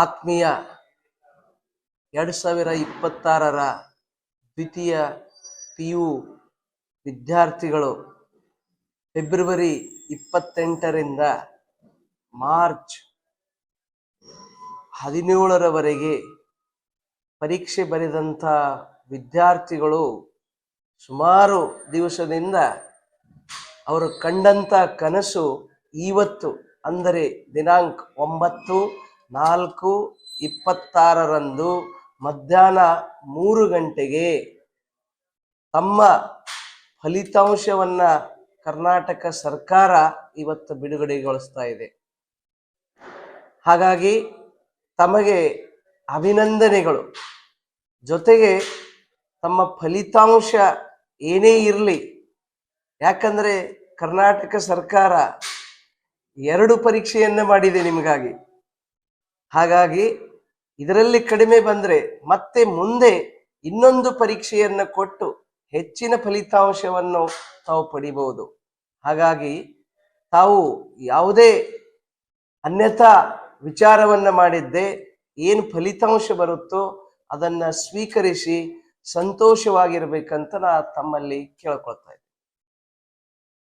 ಆತ್ಮೀಯ 2026ರ ದ್ವಿತೀಯ PU ವಿದ್ಯಾರ್ಥಿಗಳು ಫೆಬ್ರವರಿ 28ರಿಂದ ಮಾರ್ಚ್ 17ರವರೆಗೆ ಪರೀಕ್ಷೆ ಬರೆದಂಥ ವಿದ್ಯಾರ್ಥಿಗಳು ಸುಮಾರು ದಿವಸದಿಂದ ಅವರು ಕಂಡಂಥ ಕನಸು ಇವತ್ತು ಅಂದರೆ ದಿನಾಂಕ 9/4/26ರಂದು ಮಧ್ಯಾಹ್ನ 3 ಗಂಟೆಗೆ ತಮ್ಮ ಫಲಿತಾಂಶವನ್ನ ಕರ್ನಾಟಕ ಸರ್ಕಾರ ಇವತ್ತು ಬಿಡುಗಡೆಗೊಳಿಸ್ತಾ ಇದೆ. ಹಾಗಾಗಿ ತಮಗೆ ಅಭಿನಂದನೆಗಳು. ಜೊತೆಗೆ ತಮ್ಮ ಫಲಿತಾಂಶ ಏನೇ ಇರಲಿ, ಯಾಕಂದ್ರೆ ಕರ್ನಾಟಕ ಸರ್ಕಾರ 2 ಪರೀಕ್ಷೆಯನ್ನ ಮಾಡಿದೆ ನಿಮಗಾಗಿ. ಹಾಗಾಗಿ ಇದರಲ್ಲಿ ಕಡಿಮೆ ಬಂದ್ರೆ ಮತ್ತೆ ಮುಂದೆ ಇನ್ನೊಂದು ಪರೀಕ್ಷೆಯನ್ನ ಕೊಟ್ಟು ಹೆಚ್ಚಿನ ಫಲಿತಾಂಶವನ್ನು ತಾವು ಪಡಿಬಹುದು. ಹಾಗಾಗಿ ತಾವು ಯಾವುದೇ ಅನ್ಯಥಾ ವಿಚಾರವನ್ನ ಮಾಡಿದ್ದೆ ಏನು ಫಲಿತಾಂಶ ಬರುತ್ತೋ ಅದನ್ನ ಸ್ವೀಕರಿಸಿ ಸಂತೋಷವಾಗಿರ್ಬೇಕಂತ ನಾ ತಮ್ಮಲ್ಲಿ ಕೇಳ್ಕೊಳ್ತಾ ಇದ್ದೆ.